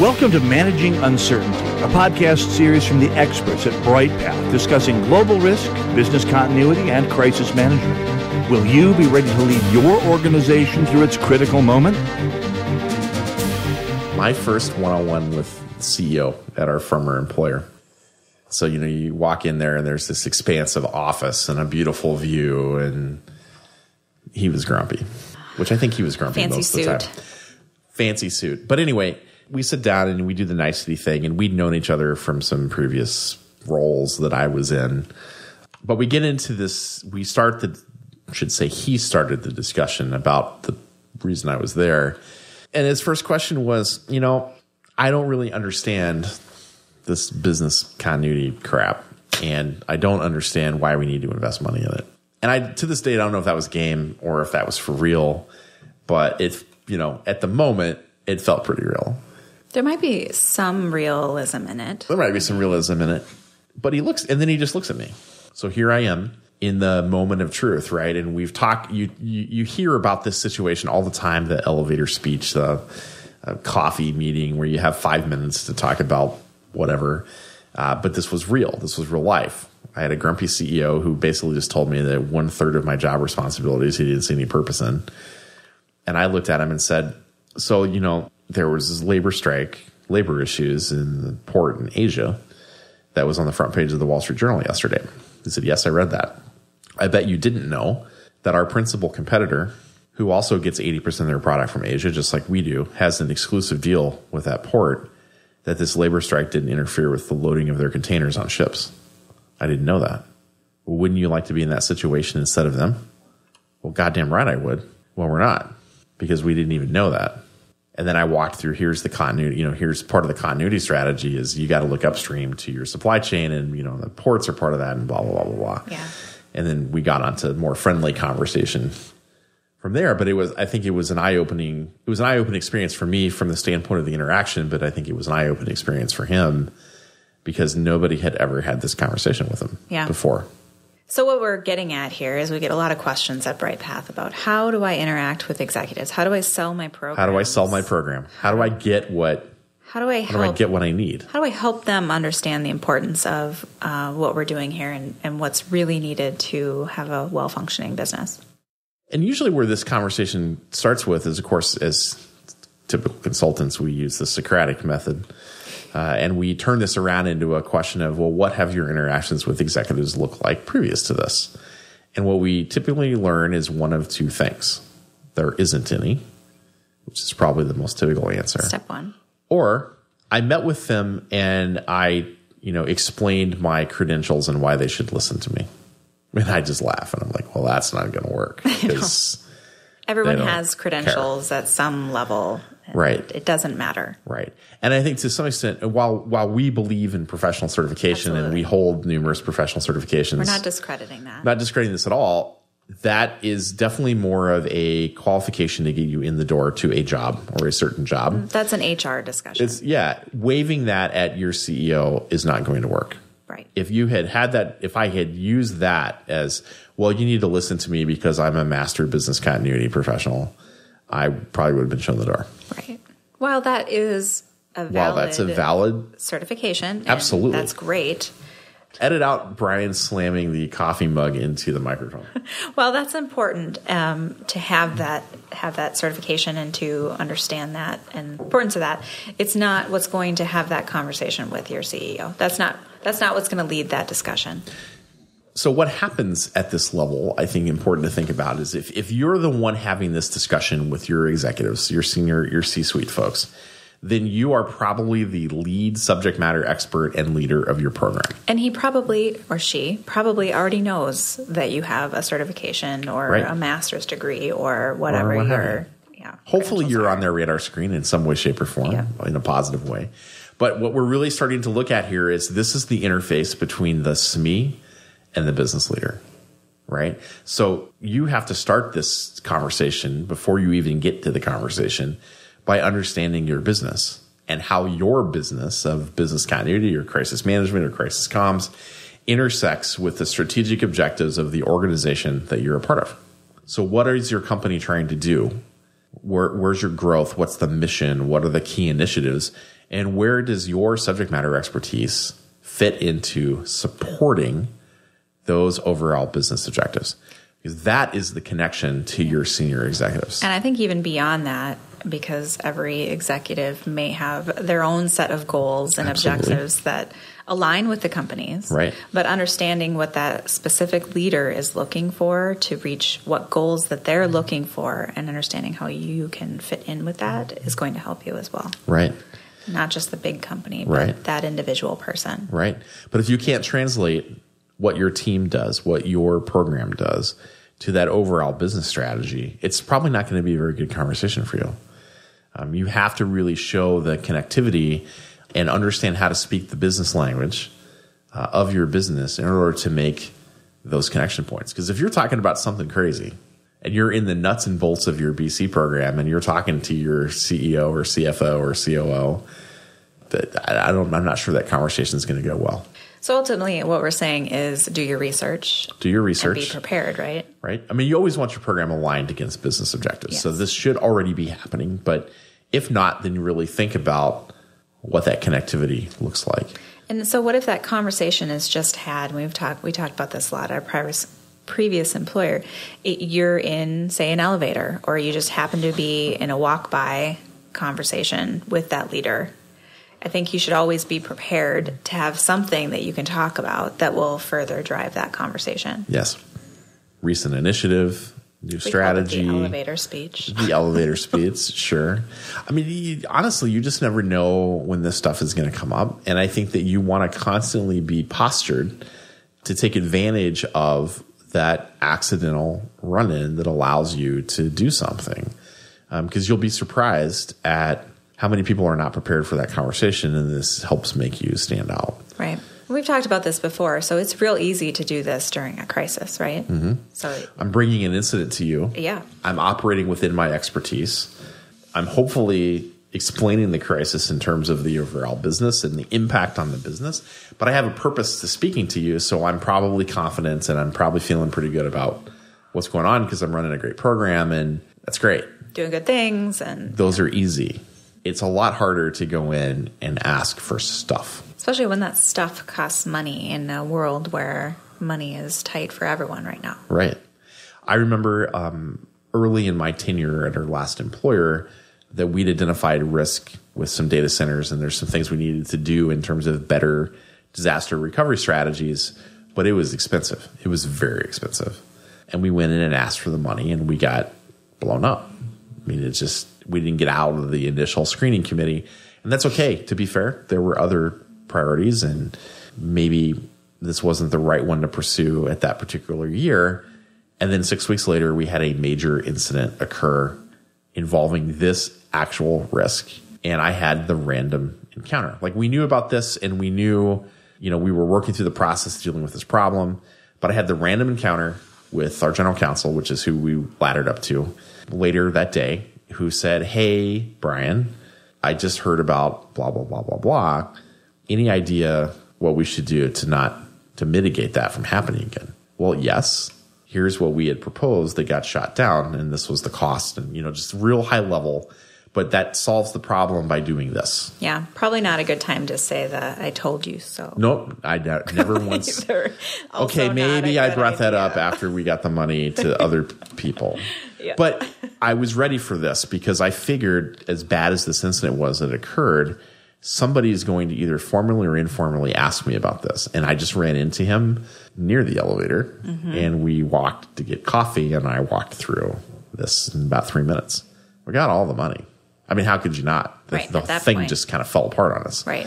Welcome to Managing Uncertainty, a podcast series from the experts at Bryghtpath discussing global risk, business continuity, and crisis management. Will you be ready to lead your organization through its critical moment? My first one-on-one with the CEO at our former employer. So, you walk in there and there's this expansive office and a beautiful view, and he was grumpy, which I think he was grumpy most of the time. Fancy suit. But anyway, we sit down and we do the nicety thing, and we'd known each other from some previous roles that I was in. But we get into this, he started the discussion about the reason I was there. And his first question was, I don't really understand this business continuity crap, and I don't understand why we need to invest money in it. And to this day, I don't know if that was game or if that was for real, but at the moment, it felt pretty real. There might be some realism in it. But he looks, and then he just looks at me. So here I am in the moment of truth, right? And we've talked, you hear about this situation all the time, the elevator speech, the coffee meeting where you have 5 minutes to talk about whatever. But this was real. This was real life. I had a grumpy CEO who basically just told me that 1/3 of my job responsibilities he didn't see any purpose in. And I looked at him and said, so, there was this labor issues in the port in Asia that was on the front page of the Wall Street Journal yesterday. He said, yes, I read that. I bet you didn't know that our principal competitor, who also gets 80% of their product from Asia, just like we do, has an exclusive deal with that port, that this labor strike didn't interfere with the loading of their containers on ships. I didn't know that. Well, wouldn't you like to be in that situation instead of them? Well, goddamn right I would. Well, we're not, because we didn't even know that. And then I walked through, here's the continuity, here's part of the continuity strategy is you got to look upstream to your supply chain, and, the ports are part of that, and blah, blah, blah, blah, blah. Yeah. And then we got onto more friendly conversation from there. But I think it was an eye-opening experience for me from the standpoint of the interaction, but I think it was an eye-opening experience for him because nobody had ever had this conversation with him before. So what we're getting at here is we get a lot of questions at Bryghtpath about how do I interact with executives? How do I sell my program? How do I sell my program? How do I get what I need? How do I help them understand the importance of what we're doing here and what's really needed to have a well-functioning business? And usually where this conversation starts with is, of course, as typical consultants, we use the Socratic method. And we turn this around into a question of, well, what have your interactions with executives looked like previous to this? And what we typically learn is one of two things. There isn't any, which is probably the most typical answer. Step one. Or I met with them and I, explained my credentials and why they should listen to me. And I just laugh and I'm like, well, that's not going to work. Because everyone has credentials at some level. Right. It doesn't matter. Right. And I think to some extent, while we believe in professional certification and we hold numerous professional certifications. We're not discrediting that. Not discrediting this at all. That is definitely more of a qualification to get you in the door to a job or a certain job. That's an HR discussion. Waving that at your CEO is not going to work. Right. If I had used that as, well, you need to listen to me because I'm a master business continuity professional, I probably would have been shown the door. Right. While that is a valid certification. Absolutely. That's great. Edit out Bryan slamming the coffee mug into the microphone. Well, that's important to have that certification and to understand that and the importance of that. It's not what's going to have that conversation with your CEO. That's not what's going to lead that discussion. So what happens at this level, I think important to think about is if you're the one having this discussion with your executives, your C-suite folks, then you are probably the lead subject matter expert and leader of your program. And he probably, or she, probably already knows that you have a certification or a master's degree or whatever. Hopefully you're on their radar screen in some way, shape, or form, in a positive way. But what we're really starting to look at here is this is the interface between the SME and the business leader, right? So you have to start this conversation before you even get to the conversation by understanding your business and how your business of business continuity or crisis management or crisis comms intersects with the strategic objectives of the organization that you're a part of. So what is your company trying to do? Where's your growth? What's the mission? What are the key initiatives? And where does your subject matter expertise fit into supporting those overall business objectives? Because that is the connection to your senior executives. And I think even beyond that, because every executive may have their own set of goals and objectives that align with the company's. Right. But understanding what that specific leader is looking for to reach what goals that they're looking for and understanding how you can fit in with that is going to help you as well. Right. Not just the big company, but that individual person. Right. But if you can't translate what your team does, what your program does, to that overall business strategy, it's probably not going to be a very good conversation for you. You have to really show the connectivity and understand how to speak the business language of your business in order to make those connection points. Because if you're talking about something crazy and you're in the nuts and bolts of your BC program and you're talking to your CEO or CFO or COO, I'm not sure that conversation is going to go well. So ultimately, what we're saying is do your research. Do your research. And be prepared, right? Right. I mean, you always want your program aligned against business objectives. Yes. So this should already be happening. But if not, then you really think about what that connectivity looks like. And so what if that conversation is just had, we talked about this a lot at our previous employer, you're in, say, an elevator, or you just happen to be in a walk-by conversation with that leader. I think you should always be prepared to have something that you can talk about that will further drive that conversation. Yes. Recent initiative, new strategy. The elevator speech. The elevator speech, sure. I mean, honestly, you just never know when this stuff is going to come up. And I think that you want to constantly be postured to take advantage of that accidental run-in that allows you to do something. Because you'll be surprised at how many people are not prepared for that conversation, and this helps make you stand out. Right. We've talked about this before, so it's real easy to do this during a crisis, right? Mm-hmm. So I'm bringing an incident to you. Yeah. I'm operating within my expertise. I'm hopefully explaining the crisis in terms of the overall business and the impact on the business, but I have a purpose to speaking to you, so I'm probably confident and I'm probably feeling pretty good about what's going on because I'm running a great program, and that's great. Doing good things. And those are easy. It's a lot harder to go in and ask for stuff. Especially when that stuff costs money in a world where money is tight for everyone right now. Right. I remember early in my tenure at our last employer that we'd identified risk with some data centers, and there's some things we needed to do in terms of better disaster recovery strategies, but it was expensive. It was very expensive. And we went in and asked for the money, and we got blown up. I mean, it's just, we didn't get out of the initial screening committee. And that's okay. To be fair, there were other priorities, and maybe this wasn't the right one to pursue at that particular year. And then 6 weeks later, we had a major incident occur involving this actual risk. And I had the random encounter. Like, we knew about this, and we knew, we were working through the process of dealing with this problem. But I had the random encounter with our general counsel, which is who we laddered up to later that day, who said, "Hey, Bryan, I just heard about blah, blah, blah, blah, blah. Any idea what we should do to mitigate that from happening again?" Well, yes. Here's what we had proposed that got shot down, and this was the cost, and, just real high level. But that solves the problem by doing this. Yeah, probably not a good time to say that I told you so. Nope, I never once. Okay, maybe I brought that up after we got the money to other people. Yeah. But I was ready for this because I figured, as bad as this incident was that occurred, somebody is going to either formally or informally ask me about this. And I just ran into him near the elevator, and we walked to get coffee, and I walked through this in about 3 minutes. We got all the money. I mean, how could you not? The thing point just kind of fell apart on us. Right.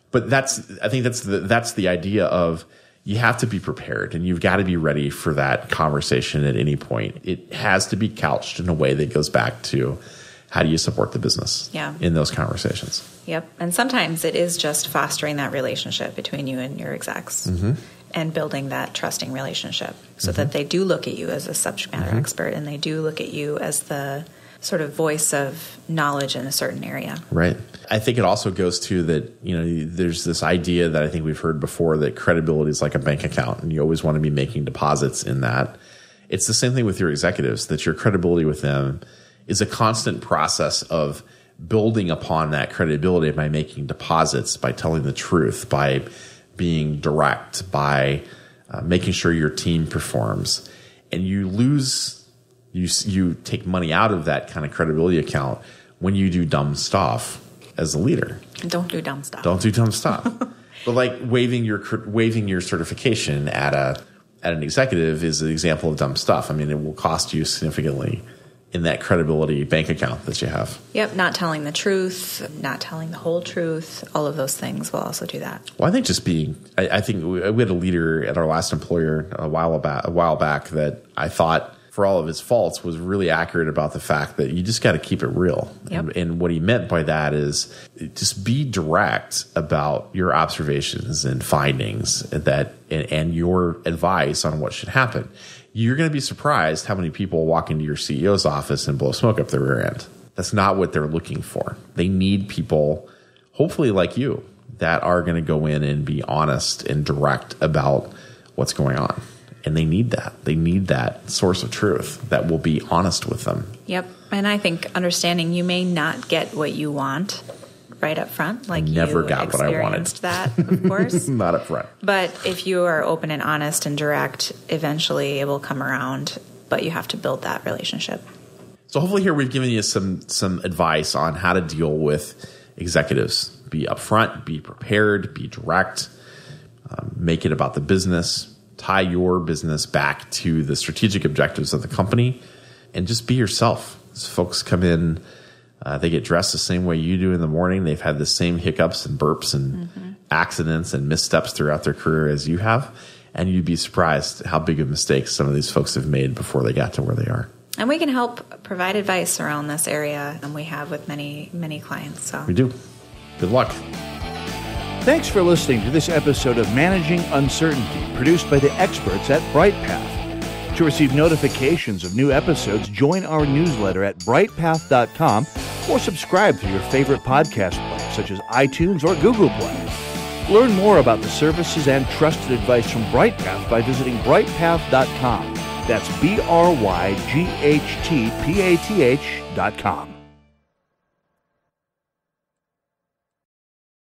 But I think that's the idea of, you have to be prepared, and you've got to be ready for that conversation at any point. It has to be couched in a way that goes back to, how do you support the business in those conversations? Yep. And sometimes it is just fostering that relationship between you and your execs and building that trusting relationship so that they do look at you as a subject matter expert, and they do look at you as the sort of voice of knowledge in a certain area. Right. I think it also goes to that, there's this idea that I think we've heard before, that credibility is like a bank account, and you always want to be making deposits in that. It's the same thing with your executives, that your credibility with them is a constant process of building upon that credibility by making deposits, by telling the truth, by being direct, by making sure your team performs. And you take money out of that kind of credibility account when you do dumb stuff as a leader. Don't do dumb stuff. Don't do dumb stuff. But like waiving your certification at an executive is an example of dumb stuff. I mean, it will cost you significantly in that credibility bank account that you have. Yep, not telling the truth, not telling the whole truth, all of those things will also do that. Well, I think just I think we had a leader at our last employer a while back that I thought, for all of his faults, was really accurate about the fact that you just got to keep it real. Yep. And what he meant by that is just be direct about your observations and findings and your advice on what should happen. You're going to be surprised how many people walk into your CEO's office and blow smoke up their rear end. That's not what they're looking for. They need people, hopefully like you, that are going to go in and be honest and direct about what's going on. And they need that. They need that source of truth that will be honest with them. Yep. And I think understanding you may not get what you want right up front. Like never you got what I wanted. Experienced that, of course. Not up front. But if you are open and honest and direct, eventually it will come around. But you have to build that relationship. So hopefully here we've given you some advice on how to deal with executives. Be upfront, be prepared, be direct, make it about the business. Tie your business back to the strategic objectives of the company, and just be yourself. As folks come in, they get dressed the same way you do in the morning. They've had the same hiccups and burps and accidents and missteps throughout their career as you have, and you'd be surprised how big of mistakes some of these folks have made before they got to where they are. And we can help provide advice around this area, and we have with many, many clients. So we do. Good luck. Thanks for listening to this episode of Managing Uncertainty, produced by the experts at Bryghtpath. To receive notifications of new episodes, join our newsletter at bryghtpath.com or subscribe through your favorite podcast player, such as iTunes or Google Play. Learn more about the services and trusted advice from Bryghtpath by visiting bryghtpath.com. That's BRYGHTPATH.com.